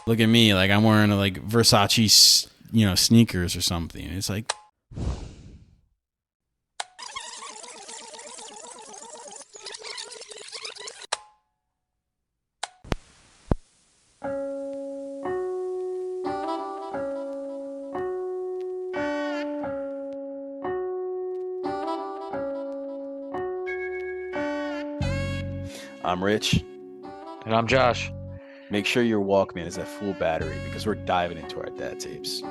Look at me, like I'm wearing like Versace, sneakers or something. It's like, I'm Rich. And I'm Josh. Make sure your Walkman is at full battery because we're diving into our dad tapes.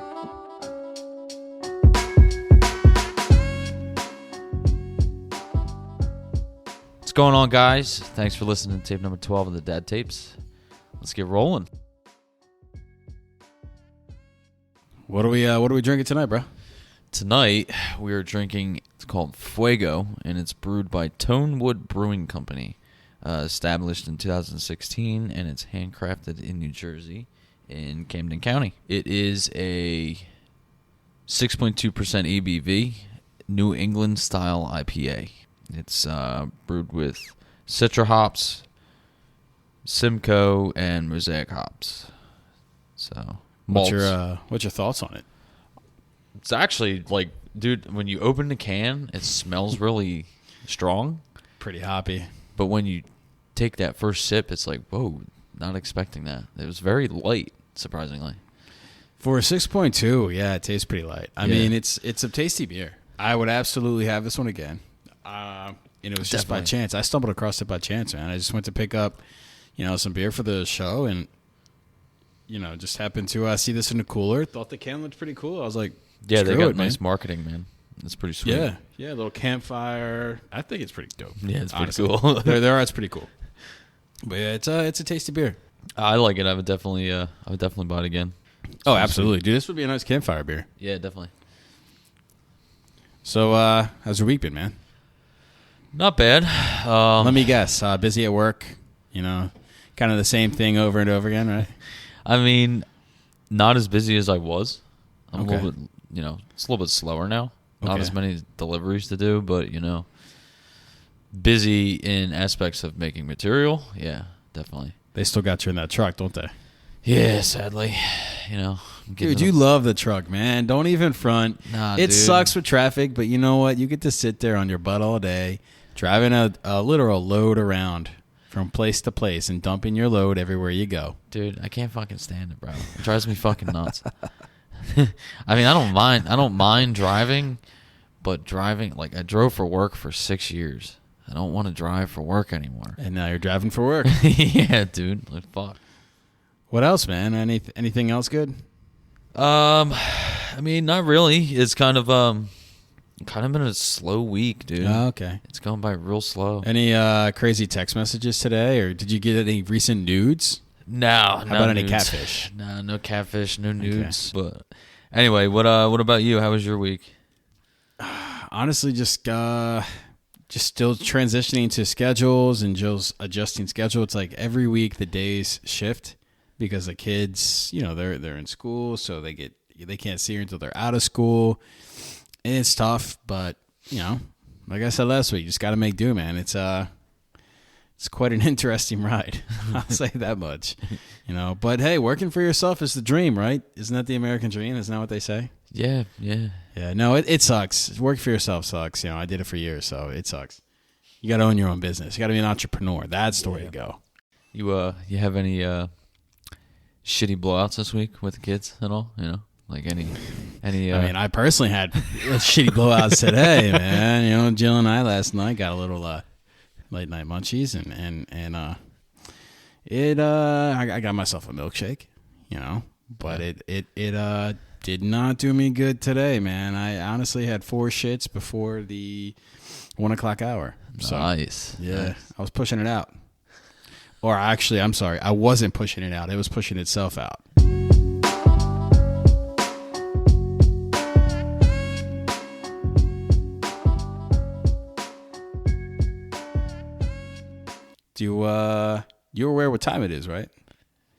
What's going on, guys? Thanks for listening to tape number 12 of the Dad Tapes. Let's get rolling. What are we drinking tonight, bro? Tonight, we are drinking, it's called Fuego, and it's brewed by Tonewood Brewing Company. Established in 2016, and it's handcrafted in New Jersey in Camden County. It is a 6.2% ABV New England style IPA. It's brewed with Citra hops, Simcoe, and Mosaic hops. So, malts. What's your thoughts on it? It's actually like, dude, when you open the can, it smells really strong. Pretty hoppy. But when you take that first sip, it's like, whoa, not expecting that. It was very light, surprisingly. For a 6.2, yeah, it tastes pretty light. I mean, it's a tasty beer. I would absolutely have this one again. And it was just by chance. I stumbled across it by chance, man. I just went to pick up, some beer for the show, and just happened to see this in the cooler. Thought the can looked pretty cool. I was like, yeah, they got nice marketing, man. It's pretty sweet. Yeah, a little campfire. I think it's pretty dope. Yeah, it's pretty honestly. cool. their art's pretty cool. But yeah, it's a tasty beer. I like it. I would definitely buy it again. Oh, absolutely, dude. This would be a nice campfire beer. Yeah, definitely. So, how's your week been, man? Not bad. Let me guess. Busy at work. Kind of the same thing over and over again, right? I mean, not as busy as I was. I'm Okay. a little bit, it's a little bit slower now. Not as many deliveries to do, but, busy in aspects of making material. Yeah, definitely. They still got you in that truck, don't they? Yeah, sadly. Dude, you love the truck, man. Don't even front. Nah, it dude. sucks with traffic, but you know what? You get to sit there on your butt all day, driving a literal load around from place to place and dumping your load everywhere you go. Dude, I can't fucking stand it, bro. It drives me fucking nuts. I mean, I don't mind driving, but driving, like, I drove for work for 6 years. I don't want to drive for work anymore. And now you're driving for work. Yeah, dude. Like, fuck. What else, man? Anything else good? I mean, not really. It's kind of been a slow week, dude. Oh, okay. It's going by real slow. Any crazy text messages today, or did you get any recent nudes? No. How about any nudes. catfish? No catfish, no nudes. Okay. But anyway, what about you? How was your week? Honestly, just still transitioning to schedules and Jill's adjusting schedule. It's like every week the days shift because the kids, they're in school, so they can't see her until they're out of school. And it's tough, but like I said last week, you just got to make do, man. It's quite an interesting ride. I'll say that much. But hey, working for yourself is the dream, right? Isn't that the American dream? Isn't that what they say? Yeah. Yeah, no, it sucks. Working for yourself sucks. I did it for years, so it sucks. You got to own your own business. You got to be an entrepreneur. That's the way to go. You have any shitty blowouts this week with the kids at all? Like any. I mean, I personally had shitty blowouts today, man. Jill and I last night got a little late night munchies, and I got myself a milkshake, but it did not do me good today, man. I honestly had 4 shits before the 1 o'clock hour. So, nice. Yeah, nice. I was pushing it out. Or actually, I'm sorry, I wasn't pushing it out. It was pushing itself out. You're aware what time it is, right?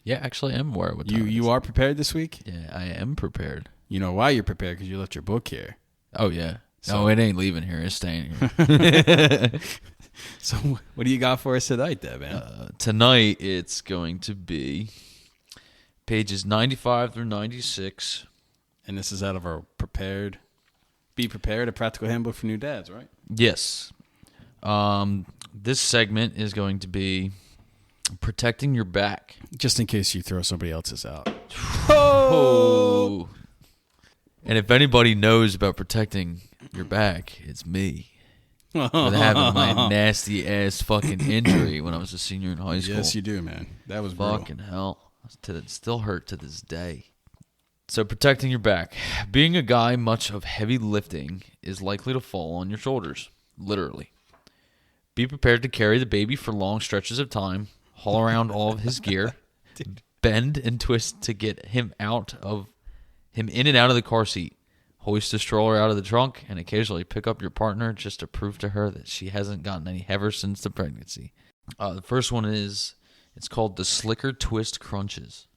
Yeah, actually, I am aware what time it is. You are prepared this week? Yeah, I am prepared. You know why you're prepared? Because you left your book here. Oh, yeah. So, it ain't leaving here. It's staying here. So what do you got for us tonight, then, man? Tonight, it's going to be pages 95 through 96. And this is out of our Be Prepared, a practical handbook for new dads, right? Yes. This segment is going to be protecting your back. Just in case you throw somebody else's out. Oh. And if anybody knows about protecting your back, it's me. With having my nasty ass fucking injury when I was a senior in high school. Yes, you do, man. That was fucking brutal. hell. It still hurt to this day. So protecting your back. Being a guy much of heavy lifting is likely to fall on your shoulders. Literally. Be prepared to carry the baby for long stretches of time. Haul around all of his gear. Bend and twist to get him in and out of the car seat. Hoist the stroller out of the trunk and occasionally pick up your partner just to prove to her that she hasn't gotten any heavier since the pregnancy. The first one it's called the Slicker Twist Crunches.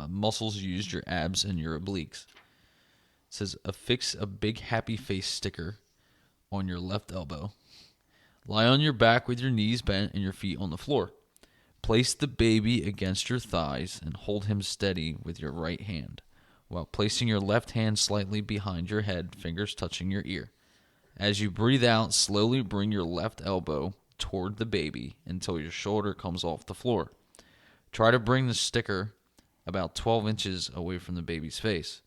Muscles used your abs and your obliques. It says affix a big happy face sticker on your left elbow. Lie on your back with your knees bent and your feet on the floor. Place the baby against your thighs and hold him steady with your right hand, while placing your left hand slightly behind your head, fingers touching your ear. As you breathe out, slowly bring your left elbow toward the baby until your shoulder comes off the floor. Try to bring the sticker about 12 inches away from the baby's face.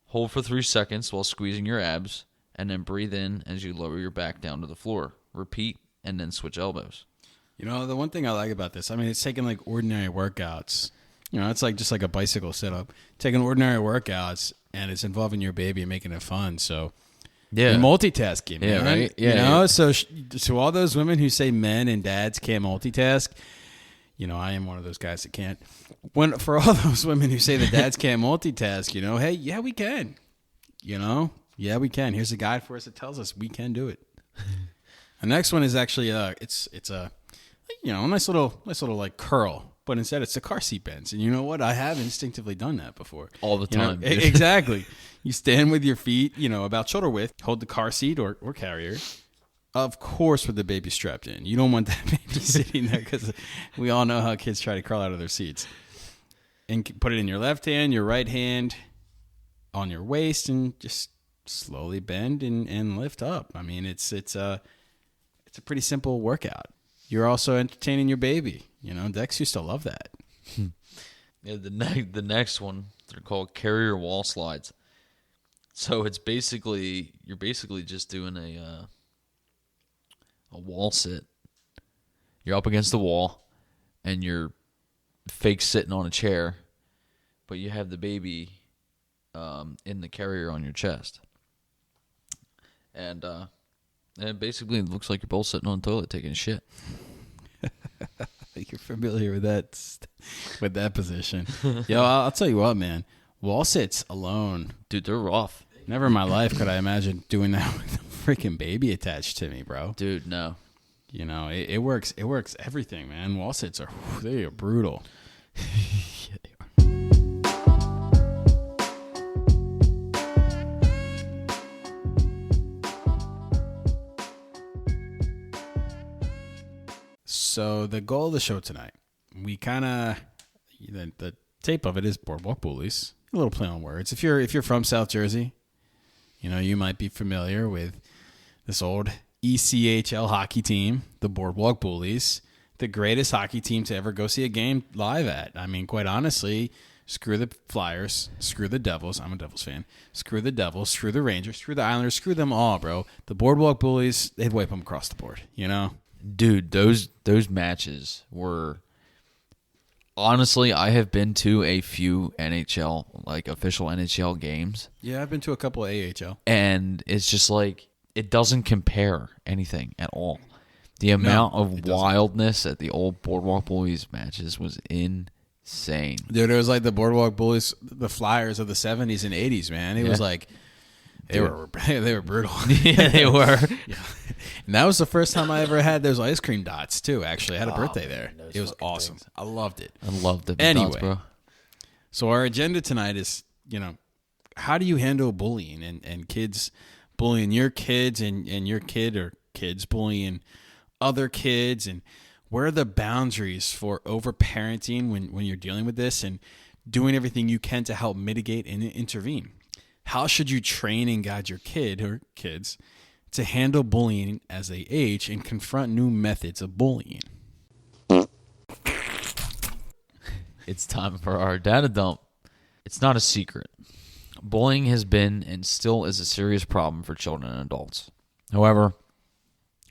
Hold for 3 seconds while squeezing your abs, and then breathe in as you lower your back down to the floor. Repeat, and then switch elbows. You know, the one thing I like about this, I mean, it's taking like ordinary workouts. You know, it's like just like a bicycle setup. Taking ordinary workouts, and it's involving your baby and making it fun. So, yeah, you're multitasking, man. Yeah, right. Yeah, you know, so to all those women who say men and dads can't multitask, you know, I am one of those guys that can't. For all those women who say the dads can't multitask, you know, hey, yeah, we can. You know, yeah, we can. Here's a guide for us that tells us we can do it. The next one is actually it's a, you know, a nice little like curl, but instead it's the car seat bends. And you know what? I have instinctively done that before. All the time. You know, exactly. You stand with your feet, you know, about shoulder width, hold the car seat or carrier. Of course, with the baby strapped in. You don't want that baby sitting there because we all know how kids try to crawl out of their seats. And put it in your left hand, your right hand on your waist, and just slowly bend and lift up. I mean, it's a pretty simple workout. You're also entertaining your baby. You know, Dex used to love that. Yeah, the next one, they're called carrier wall slides. So it's you're basically just doing a wall sit. You're up against the wall, and you're fake sitting on a chair, but you have the baby in the carrier on your chest. And basically it looks like you're both sitting on the toilet taking a shit. You're familiar with that position. Yo, I'll tell you what, man. Wall sits alone. Dude, they're rough. Never in my life could I imagine doing that with a freaking baby attached to me, bro. Dude, no. You know, it works. It works everything, man. Wall sits they are brutal. Yeah, they are. So the goal of the show tonight, we kind of the tape of it is Boardwalk Bullies. A little play on words. If you're from South Jersey, you know you might be familiar with this old ECHL hockey team, the Boardwalk Bullies, the greatest hockey team to ever go see a game live at. I mean, quite honestly, screw the Flyers, screw the Devils. I'm a Devils fan. Screw the Devils, screw the Rangers, screw the Islanders, screw them all, bro. The Boardwalk Bullies, they'd wipe them across the board, you know? Dude, those matches were... Honestly, I have been to a few NHL, like official NHL games. Yeah, I've been to a couple of AHL. And it's just like, it doesn't compare anything at all. The amount of wildness at the old Boardwalk Bullies matches was insane. Dude, it was like the Boardwalk Bullies, the Flyers of the 70s and 80s, man. It was like, they were brutal. Yeah, they were. Yeah. And that was the first time I ever had those ice cream dots, too, actually. I had a birthday there. It was awesome. Things. I loved it. I loved the anyway, dots, bro. So our agenda tonight is, you know, how do you handle bullying and kids bullying your kids and your kid or kids bullying other kids, and where are the boundaries for overparenting when you're dealing with this, and doing everything you can to help mitigate and intervene. How should you train and guide your kid or kids to handle bullying as they age and confront new methods of bullying? It's time for our data dump. It's not a secret. Bullying has been and still is a serious problem for children and adults. However,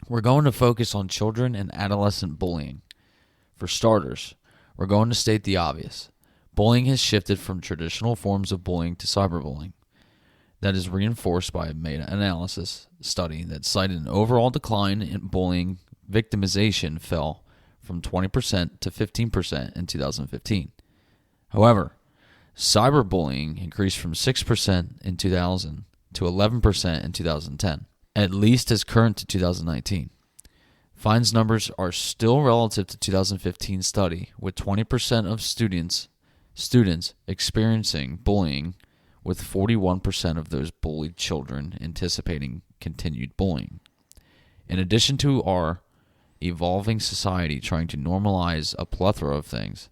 we're going to focus on children and adolescent bullying. For starters, we're going to state the obvious. Bullying has shifted from traditional forms of bullying to cyberbullying. That is reinforced by a meta-analysis study that cited an overall decline in bullying victimization fell from 20% to 15% in 2015. However, cyberbullying increased from 6% in 2000 to 11% in 2010, at least as current to 2019. Fines numbers are still relative to 2015 study, with 20% of students experiencing bullying, with 41% of those bullied children anticipating continued bullying. In addition to our evolving society trying to normalize a plethora of things,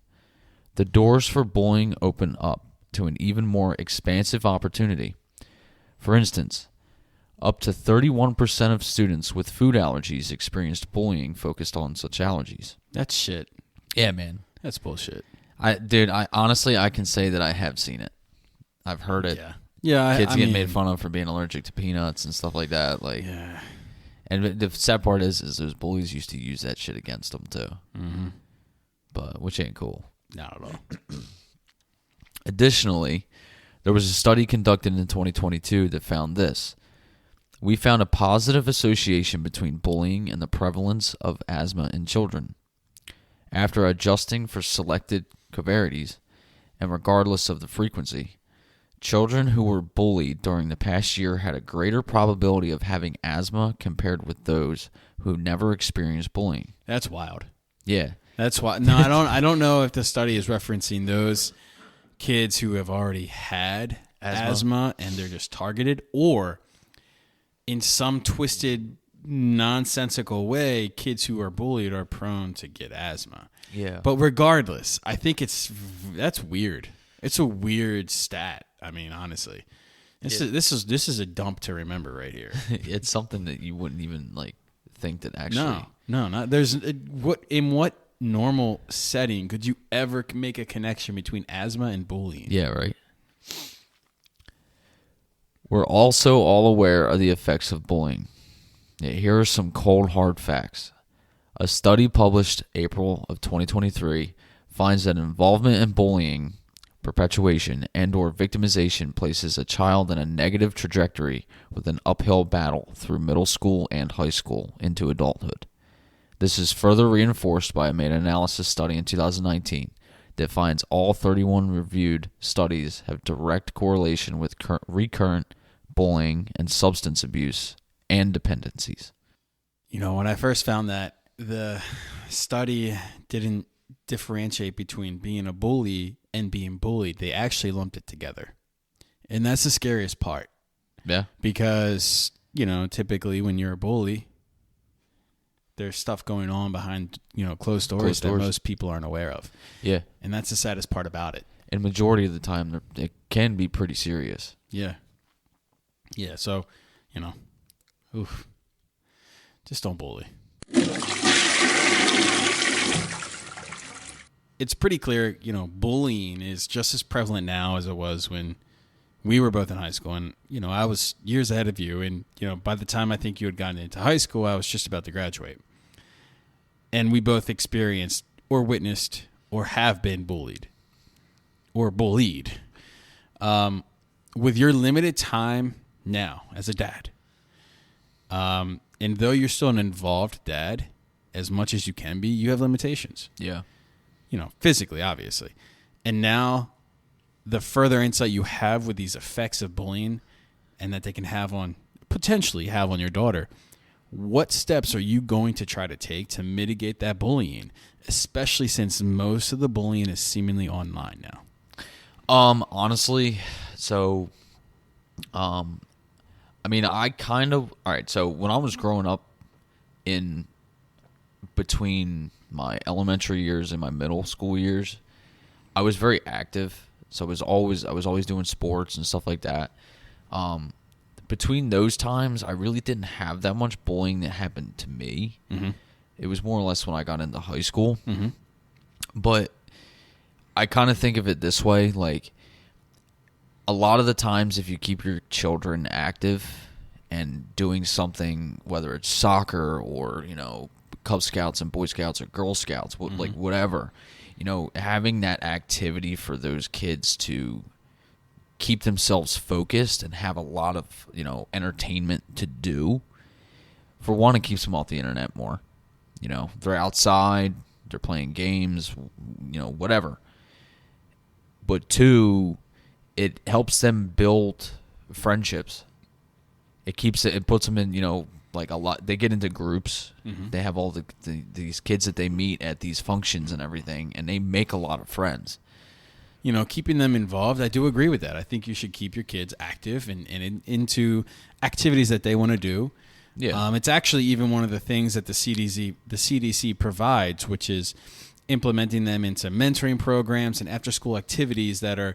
the doors for bullying open up to an even more expansive opportunity. For instance, up to 31% of students with food allergies experienced bullying focused on such allergies. That's shit. Yeah, man. That's bullshit. I honestly can say that I have seen it. I've heard it. Yeah. Kids get made fun of for being allergic to peanuts and stuff like that. Yeah. And the sad part is those bullies used to use that shit against them too. Mm-hmm. But which ain't cool. Not at all. Additionally, there was a study conducted in 2022 that found this. We found a positive association between bullying and the prevalence of asthma in children. After adjusting for selected covariates, and regardless of the frequency, children who were bullied during the past year had a greater probability of having asthma compared with those who never experienced bullying. That's wild. Yeah. That's why. No, I don't know if the study is referencing those kids who have already had asthma and they're just targeted, or in some twisted, nonsensical way, kids who are bullied are prone to get asthma. Yeah. But regardless, I think that's weird. It's a weird stat. I mean, honestly, this is a dump to remember right here. It's something that you wouldn't even think that actually. No, not in what normal setting could you ever make a connection between asthma and bullying? Yeah, right. We're also all aware of the effects of bullying. Here are some cold, hard facts. A study published April of 2023 finds that involvement in bullying, perpetuation, and or victimization places a child in a negative trajectory with an uphill battle through middle school and high school into adulthood. This is further reinforced by a meta-analysis study in 2019 that finds all 31 reviewed studies have direct correlation with recurrent bullying and substance abuse and dependencies. You know, when I first found that, the study didn't differentiate between being a bully and being bullied. They actually lumped it together. And that's the scariest part. Yeah. Because, typically when you're a bully, there's stuff going on behind, closed doors that most people aren't aware of. Yeah. And that's the saddest part about it. And majority of the time, it can be pretty serious. Yeah. Yeah, so, just don't bully. It's pretty clear, bullying is just as prevalent now as it was when we were both in high school. And, I was years ahead of you. And, by the time I think you had gotten into high school, I was just about to graduate. And we both experienced or witnessed or have been bullied or bullied. With your limited time now as a dad, and though you're still an involved dad, as much as you can be, you have limitations. Yeah. Physically, obviously. And now the further insight you have with these effects of bullying and that they can potentially have on your daughter, what steps are you going to try to take to mitigate that bullying, especially since most of the bullying is seemingly online now? Honestly, so, so when I was growing up in between my elementary years and my middle school years, I was very active So I was always doing sports and stuff like that. Between those times, I really didn't have that much bullying that happened to me. Mm-hmm. It was more or less when I got into high school. Mm-hmm. But I kind of think of it this way, like a lot of the times if you keep your children active and doing something, whether it's soccer or, Cub Scouts and Boy Scouts or Girl Scouts, like whatever, having that activity for those kids to keep themselves focused and have a lot of, entertainment to do. For one, it keeps them off the internet more. They're outside, they're playing games, whatever. But two, it helps them build friendships. It puts them in, like a lot. They get into groups. Mm-hmm. They have all these kids that they meet at these functions and everything, and they make a lot of friends. Keeping them involved, I do agree with that. I think you should keep your kids active and into activities that they want to do. Yeah. It's actually even one of the things that the CDC provides, which is implementing them into mentoring programs and after-school activities that are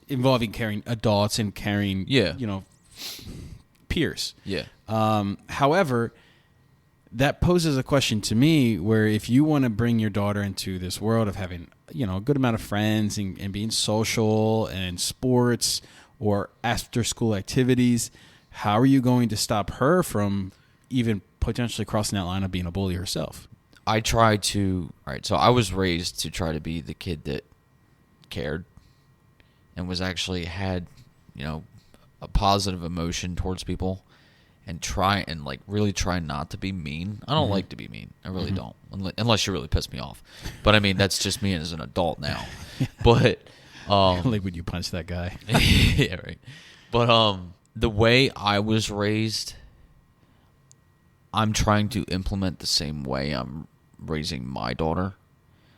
involving caring adults and caring, peers. Yeah. However, that poses a question to me where if you want to bring your daughter into this world of having, a good amount of friends and being social and sports or after-school activities, how are you going to stop her from even potentially crossing that line of being a bully herself? So I was raised to try to be the kid that cared and was actually had, a positive emotion towards people and really try not to be mean. I don't like to be mean. I really don't, unless you really piss me off. But I mean, that's just me as an adult now. But like when you punch that guy. Yeah, right. But the way I was raised, I'm trying to implement the same way I'm raising my daughter.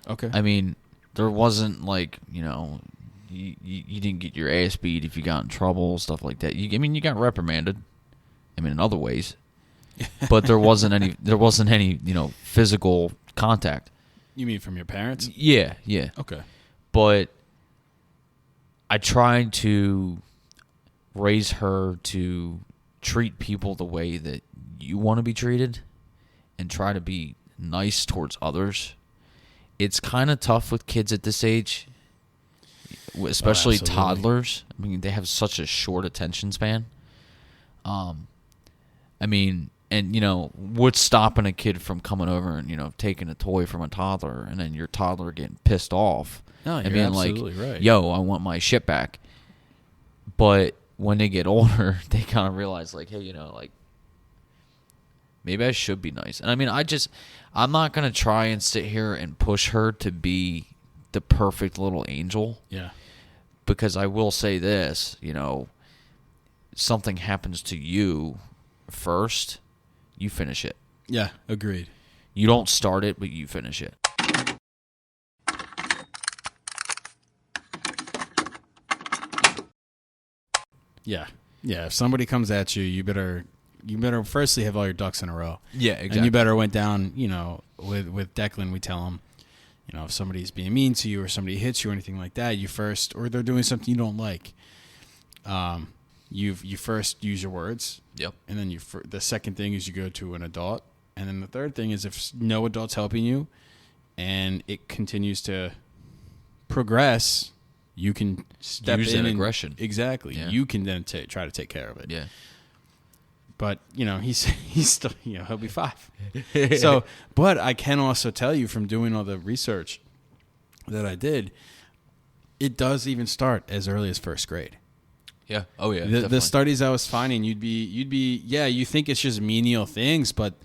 Okay. I mean, there wasn't like, you didn't get your ass beat if you got in trouble, stuff like that. You got reprimanded. In other ways. But there wasn't any physical contact. You mean from your parents? Yeah. Okay. But I tried to raise her to treat people the way that you want to be treated and try to be nice towards others. It's kind of tough with kids at this age, especially toddlers. They have such a short attention span. What's stopping a kid from coming over and, taking a toy from a toddler and then your toddler getting pissed off? No, you're absolutely right. Yo, I want my shit back. But when they get older, they kind of realize, like, hey, maybe I should be nice. And I'm not going to try and sit here and push her to be the perfect little angel. Yeah. Because I will say this, something happens to you first, you finish it. Yeah, agreed. You don't start it, but you finish it. Yeah. Yeah, if somebody comes at you, you better firstly have all your ducks in a row. Yeah, exactly. And you better went down, with Declan, we tell him, if somebody's being mean to you or somebody hits you or anything like that, or they're doing something you don't like, you first use your words. Yep. And then the second thing is you go to an adult. And then the third thing is if no adult's helping you and it continues to progress, you can step use in that aggression. Exactly. Yeah. You can then try to take care of it. Yeah. But, he's still, he'll be 5. So, but I can also tell you from doing all the research that I did, it does even start as early as first grade. Yeah. Oh, yeah. The studies I was finding, you'd be, you think it's just menial things, but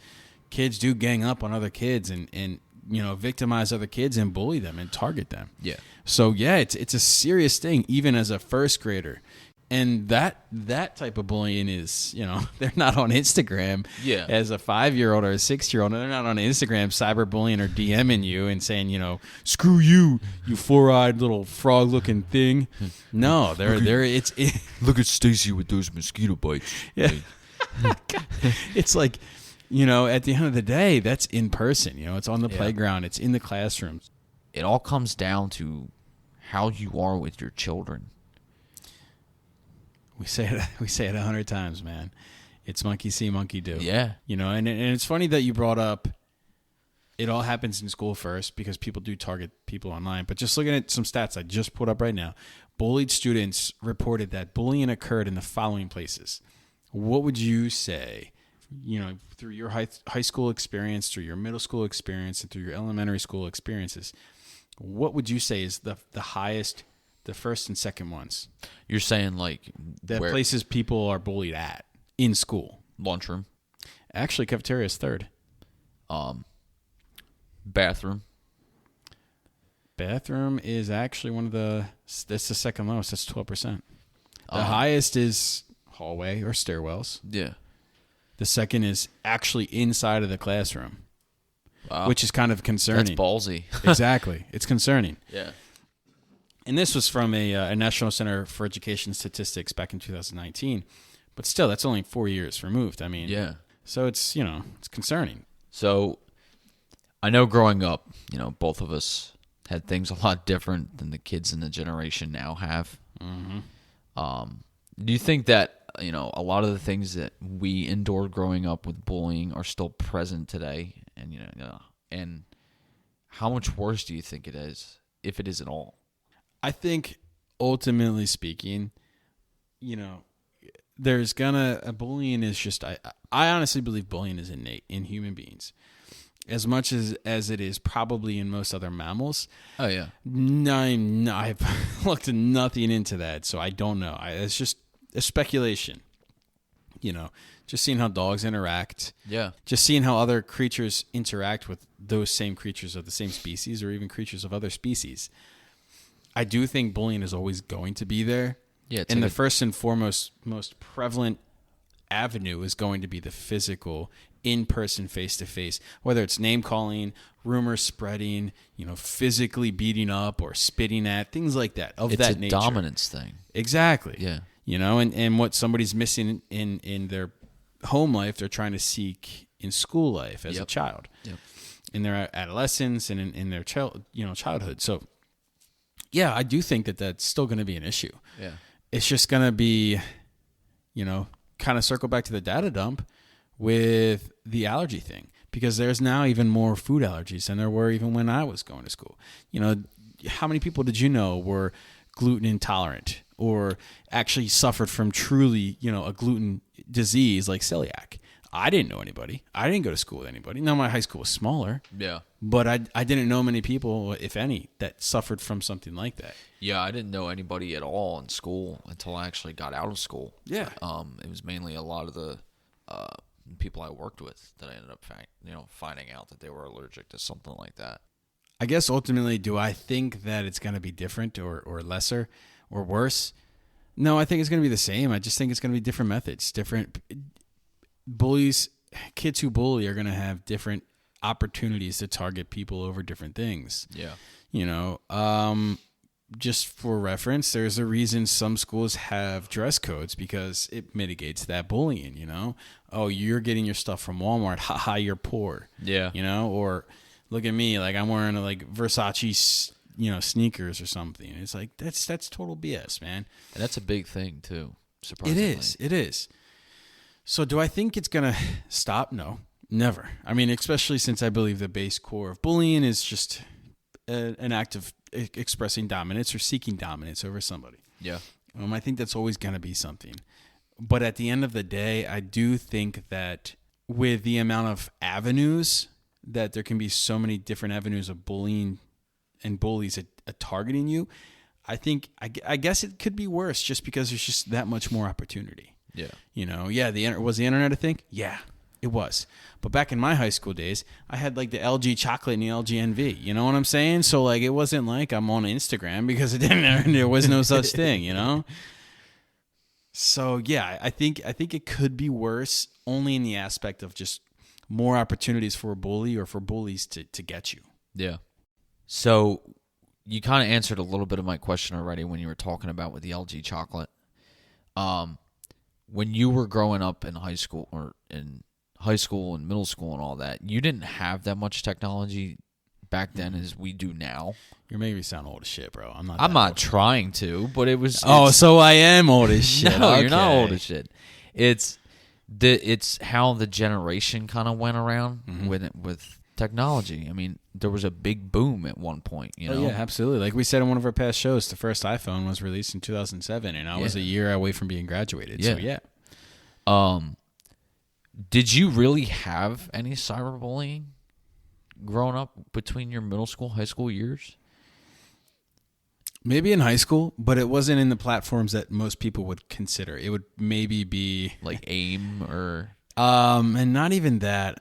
kids do gang up on other kids and victimize other kids and bully them and target them. Yeah. So, yeah, it's a serious thing, even as a first grader. And that type of bullying is, they're not on Instagram as a 5-year-old or a 6-year-old. They're not on Instagram cyberbullying or DMing you and saying, screw you, you 4-eyed little frog-looking thing. No, look at Stacy with those mosquito bites. Yeah. It's like, at the end of the day, that's in person. It's on the playground. It's in the classrooms. It all comes down to how you are with your children. We say it 100 times, man. It's monkey see, monkey do. Yeah. And it's funny that you brought up it all happens in school first because people do target people online. But just looking at some stats I just put up right now, bullied students reported that bullying occurred in the following places. What would you say, through your high school experience, through your middle school experience, and through your elementary school experiences, what would you say is the highest, the first and second ones? You're saying like the places people are bullied at in school. Lunchroom. Actually, cafeteria is third. Bathroom. Bathroom is actually that's the second lowest. That's 12%. The highest is hallway or stairwells. Yeah. The second is actually inside of the classroom, wow. Which is kind of concerning. That's ballsy. Exactly. It's concerning. Yeah. And this was from a National Center for Education Statistics back in 2019. But still, that's only 4 years removed. I mean, yeah. So it's concerning. So I know growing up, both of us had things a lot different than the kids in the generation now have. Mm-hmm. Do you think that, a lot of the things that we endured growing up with bullying are still present today? And, and how much worse do you think it is, if it is at all? I think ultimately speaking, there's bullying is just, I honestly believe bullying is innate in human beings. As much as it is probably in most other mammals. Oh, yeah. I've looked nothing into that, so I don't know. It's just a speculation. Just seeing how dogs interact. Yeah. Just seeing how other creatures interact with those same creatures of the same species or even creatures of other species. I do think bullying is always going to be there. Yeah. And the first and foremost, most prevalent avenue is going to be the physical, in-person, face-to-face, whether it's name-calling, rumor spreading, physically beating up or spitting at, things like that, of it's that a nature. dominance thing. Exactly. Yeah. And what somebody's missing in their home life, they're trying to seek in school life as a child, in their adolescence and in their childhood. So, yeah, I do think that that's still going to be an issue. Yeah. It's just going to be, kind of circle back to the data dump with the allergy thing, because there's now even more food allergies than there were even when I was going to school. How many people did you know were gluten intolerant or actually suffered from truly, a gluten disease like celiac? I didn't know anybody. I didn't go to school with anybody. Now, my high school was smaller. Yeah. But I didn't know many people, if any, that suffered from something like that. Yeah, I didn't know anybody at all in school until I actually got out of school. Yeah. It was mainly a lot of the people I worked with that I ended up finding out that they were allergic to something like that. I guess ultimately, do I think that it's going to be different or lesser or worse? No, I think it's going to be the same. I just think it's going to be different methods, different bullies. Kids who bully are going to have different opportunities to target people over different things. Yeah. Just for reference, there's a reason some schools have dress codes, because it mitigates that bullying, Oh, you're getting your stuff from Walmart. Haha, you're poor. Yeah. Or look at me, like I'm wearing Versace, sneakers or something. It's like, that's total BS, man. And that's a big thing too, surprisingly. It is. So do I think it's going to stop? No, never. I mean, especially since I believe the base core of bullying is just an act of expressing dominance or seeking dominance over somebody. Yeah. I think that's always going to be something. But at the end of the day, I do think that with the amount of avenues, that there can be so many different avenues of bullying and bullies at targeting you, I guess it could be worse just because there's just that much more opportunity. Yeah. Was the internet a thing? Yeah, it was. But back in my high school days, I had the LG chocolate and the LG NV. You know what I'm saying? So it wasn't like I'm on Instagram, because there was no such thing, So yeah, I think it could be worse, only in the aspect of just more opportunities for a bully or for bullies to get you. Yeah. So you kind of answered a little bit of my question already when you were talking about with the LG chocolate. When you were growing up in high school and middle school and all that, you didn't have that much technology back then as we do now. You're making me sound old as shit, bro. I'm not trying to, but it was. Oh, so I am old as shit. No, okay. You're not old as shit. It's how the generation kind of went around with technology. I mean, there was a big boom at one point. You know? Oh, yeah, absolutely. Like we said in one of our past shows, the first iPhone was released in 2007, and I was a year away from being graduated. Yeah. So yeah. Did you really have any cyberbullying growing up between your middle school, high school years? Maybe in high school, but it wasn't in the platforms that most people would consider. It would maybe be like AIM or and not even that.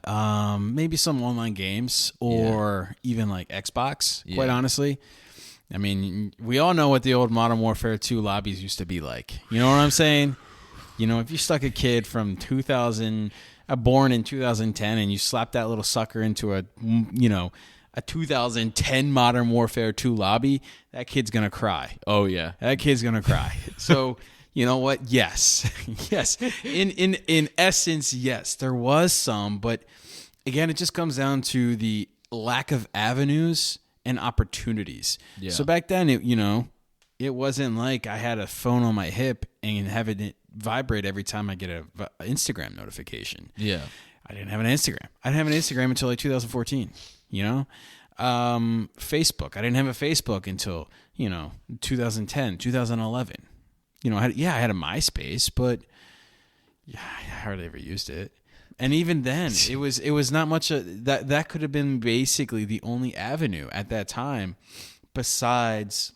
Maybe some online games or even like Xbox, quite honestly. I mean, we all know what the old Modern Warfare 2 lobbies used to be like. You know what I'm saying? You know, if you stuck a kid from 2000 born in 2010 and you slap that little sucker into a 2010 Modern Warfare 2 lobby, that kid's going to cry. Oh, yeah. That kid's going to cry. So, you know what? Yes. Yes. In essence, yes, there was some. But, again, it just comes down to the lack of avenues and opportunities. Yeah. So back then, it wasn't like I had a phone on my hip and having it vibrate every time I get an Instagram notification. Yeah. I didn't have an Instagram. I didn't have an Instagram until like 2014. Facebook. I didn't have a Facebook until 2010, 2011. I had a MySpace, but I hardly ever used it. And even then, it was not much. That could have been basically the only avenue at that time, besides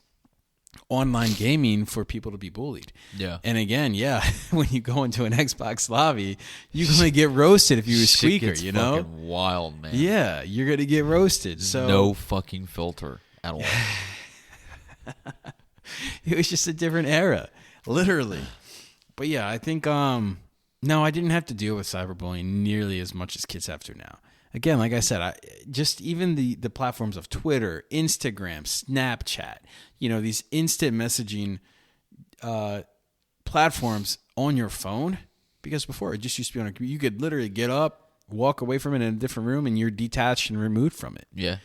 online gaming, for people to be bullied. Yeah. And again, when you go into an Xbox lobby, you're going to get roasted if you're a squeaker, Shit gets fucking wild, man. Yeah, you're going to get roasted. So no fucking filter at all. It was just a different era, literally. But yeah, I think no, I didn't have to deal with cyberbullying nearly as much as kids have to now. Again, like I said, just even the platforms of Twitter, Instagram, Snapchat, these instant messaging platforms on your phone. Because before, it just used to be you could literally get up, walk away from it in a different room, and you're detached and removed from it. Yeah.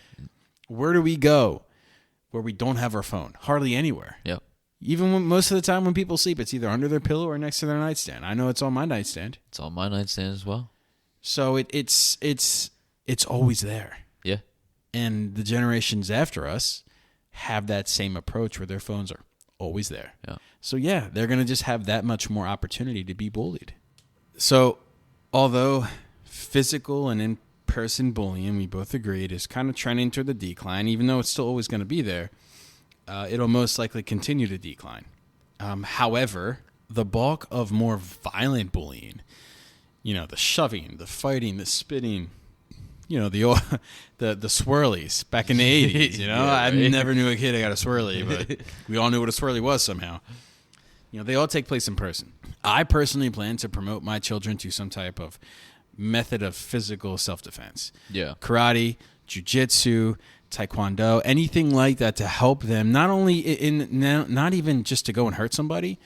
Where do we go where we don't have our phone? Hardly anywhere. Yep. Even most of the time when people sleep, it's either under their pillow or next to their nightstand. I know it's on my nightstand. It's on my nightstand as well. So it's always there. Yeah. And the generations after us have that same approach where their phones are always there. Yeah. So yeah, they're going to just have that much more opportunity to be bullied. So although physical and in-person bullying, we both agreed, is kind of trending toward the decline, even though it's still always going to be there, it'll most likely continue to decline. However, the bulk of more violent bullying, the shoving, the fighting, the spitting, the swirlies back in the 80s, I never knew a kid that got a swirly, but we all knew what a swirly was somehow. They all take place in person. I personally plan to promote my children to some type of method of physical self-defense. Yeah. Karate, jiu-jitsu, taekwondo, anything like that to help them, not only not even just to go and hurt somebody,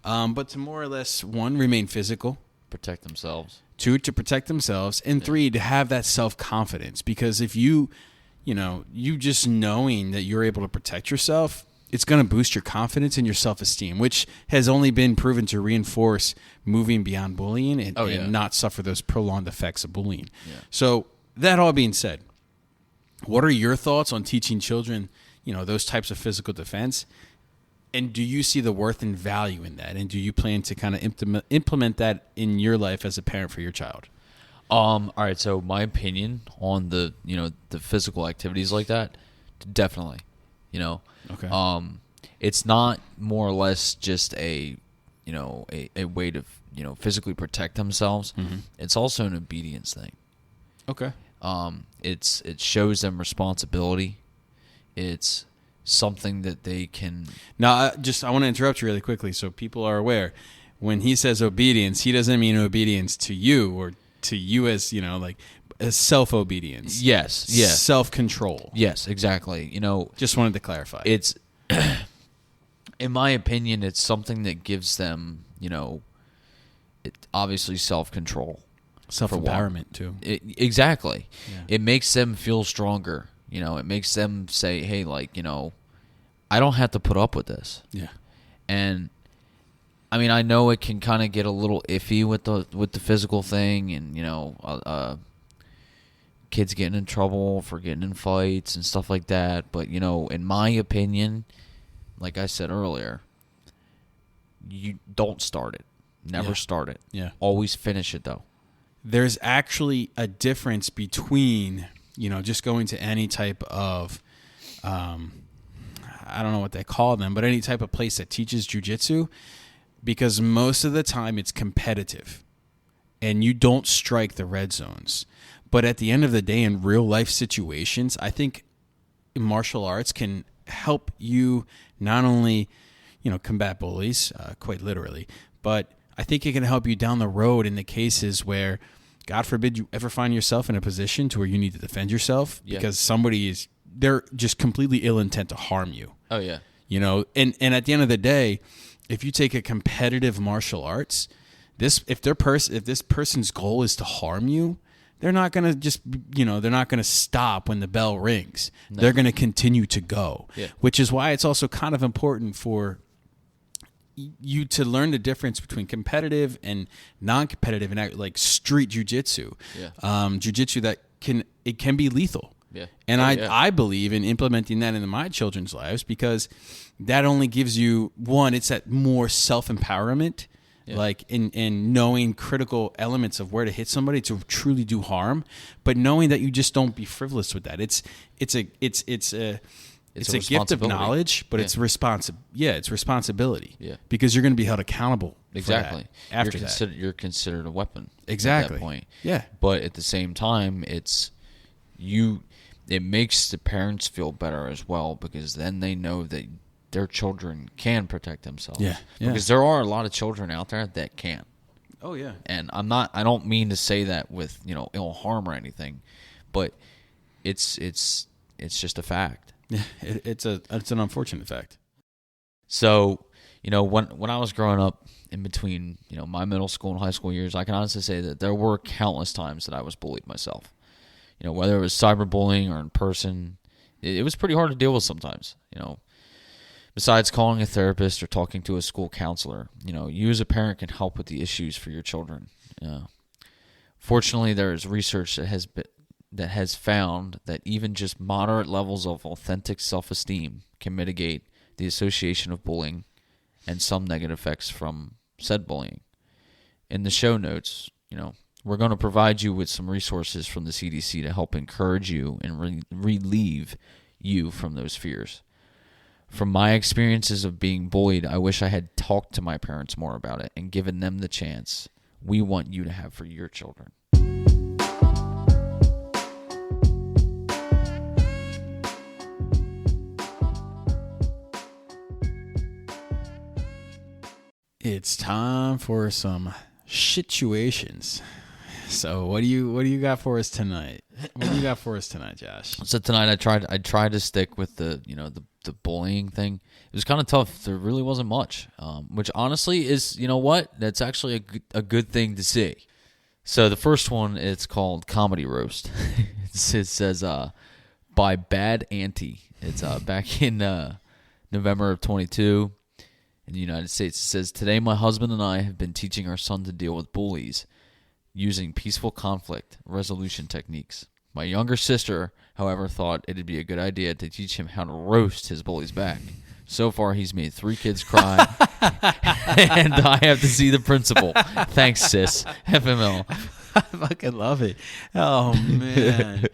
but to more or less, one, remain physical. Protect themselves. Two, to protect themselves. And three, to have that self-confidence. Because if you just knowing that you're able to protect yourself, it's going to boost your confidence and your self-esteem, which has only been proven to reinforce moving beyond bullying and not suffer those prolonged effects of bullying. Yeah. So that all being said, what are your thoughts on teaching children, those types of physical defense? And do you see the worth and value in that? And do you plan to kind of implement that in your life as a parent for your child? All right. So my opinion on the physical activities like that, definitely, Okay. It's not more or less just a way to physically protect themselves. Mm-hmm. It's also an obedience thing. Okay. It shows them responsibility. It's something that they can. Now, I want to interrupt you really quickly so people are aware. When he says obedience, he doesn't mean obedience to you or to you as as self-obedience. Yes. Self-control. Yes, exactly. Just wanted to clarify. It's, in my opinion, it's something that gives them, obviously self-control. Self-empowerment, too. Exactly. Yeah. It makes them feel stronger. It makes them say, hey, I don't have to put up with this. Yeah. And I mean, I know it can kind of get a little iffy with the physical thing, and kids getting in trouble for getting in fights and stuff like that. But in my opinion, like I said earlier, you don't start it. Never start it. Yeah. Always finish it though. There's actually a difference between just going to any type of I don't know what they call them, but any type of place that teaches jiu-jitsu, because most of the time it's competitive and you don't strike the red zones. But at the end of the day, in real life situations, I think martial arts can help you not only, combat bullies, quite literally, but I think it can help you down the road in the cases where, God forbid, you ever find yourself in a position to where you need to defend yourself because they're just completely ill intent to harm you. Oh yeah. And at the end of the day, if you take a competitive martial arts, if this person's goal is to harm you, they're not going to just, they're not going to stop when the bell rings. No. They're going to continue to go, which is why it's also kind of important for you to learn the difference between competitive and non-competitive and like street jiu-jitsu. Jiu-jitsu that can be lethal. Yeah. And I believe in implementing that into my children's lives because that only gives you, one, it's that more self-empowerment, like in knowing critical elements of where to hit somebody to truly do harm, but knowing that you just don't be frivolous with that. It's a gift of knowledge, but it's it's responsibility. Yeah. Because you're going to be held accountable. Exactly. For that you're considered a weapon. Exactly. At that point. Yeah. But at the same time, it makes the parents feel better as well because then they know that their children can protect themselves. Yeah. Because there are a lot of children out there that can't. Oh yeah. And I don't mean to say that with, ill harm or anything, but it's just a fact. Yeah, it's an unfortunate fact. So, when I was growing up in between, my middle school and high school years, I can honestly say that there were countless times that I was bullied myself. Whether it was cyberbullying or in person, it was pretty hard to deal with sometimes. Besides calling a therapist or talking to a school counselor, you as a parent can help with the issues for your children. Fortunately, there is research that has found that even just moderate levels of authentic self-esteem can mitigate the association of bullying and some negative effects from said bullying. In the show notes, we're going to provide you with some resources from the CDC to help encourage you and relieve you from those fears. From my experiences of being bullied, I wish I had talked to my parents more about it and given them the chance we want you to have for your children. It's time for some situations. So what do you got for us tonight? What do you got for us tonight, Josh? So tonight I tried to stick with the bullying thing. It was kind of tough. There really wasn't much, which honestly is, that's actually a good thing to see. So the first one, it's called Comedy Roast. It says by Bad Auntie. It's back in November of 22 in the United States. It says, today my husband and I have been teaching our son to deal with bullies using peaceful conflict resolution techniques. My younger sister, however, thought it'd be a good idea to teach him how to roast his bullies back. So far, he's made 3 kids cry, and I have to see the principal. Thanks, sis. FML. I fucking love it. Oh, man.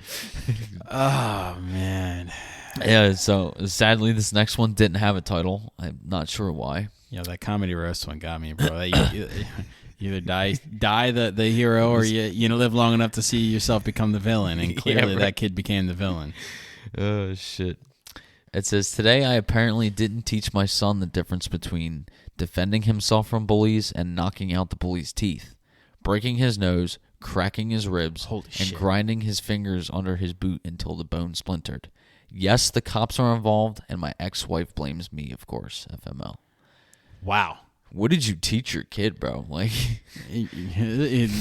Oh, man. Yeah, so sadly, this next one didn't have a title. I'm not sure why. Yeah, that Comedy Roast one got me, bro. You either die the hero, or you live long enough to see yourself become the villain, and clearly that kid became the villain. Oh, shit. It says, today I apparently didn't teach my son the difference between defending himself from bullies and knocking out the bully's teeth, breaking his nose, cracking his ribs, and grinding his fingers under his boot until the bone splintered. Yes, the cops are involved, and my ex-wife blames me, of course, FML. Wow. What did you teach your kid, bro? Like,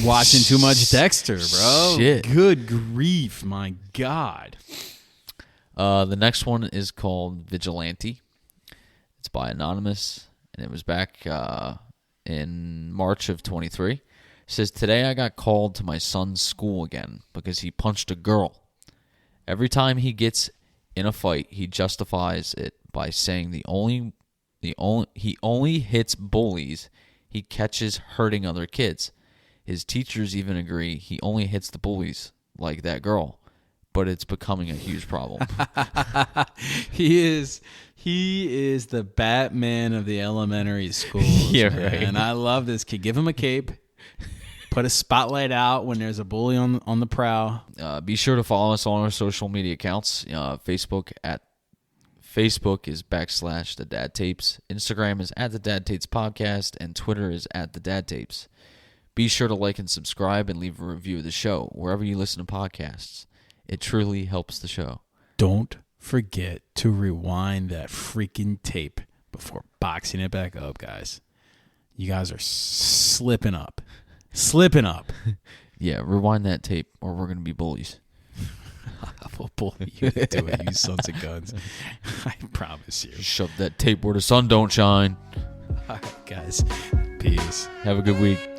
watching too much Dexter, bro. Shit. Good grief, my God. The next one is called Vigilante. It's by Anonymous, and it was back in March of 23. It says, today I got called to my son's school again because he punched a girl. Every time he gets in a fight, he justifies it by saying he only hits bullies he catches hurting other kids. His teachers even agree he only hits the bullies like that girl. But it's becoming a huge problem. He is the Batman of the elementary schools. Yeah, man. right. And I love this kid. Give him a cape. Put a spotlight out when there's a bully on the prowl. Be sure to follow us on our social media accounts. Facebook is / the Dad Tapes. Instagram is @ the Dad Tapes Podcast, and Twitter is @ the Dad Tapes. Be sure to like and subscribe and leave a review of the show wherever you listen to podcasts. It truly helps the show. Don't forget to rewind that freaking tape before boxing it back up, guys. You guys are slipping up. Yeah, rewind that tape or we're going to be bullies. I will bully you to do it, you sons of guns. I promise you. Shove that tape where the sun don't shine. All right, guys. Peace. Have a good week.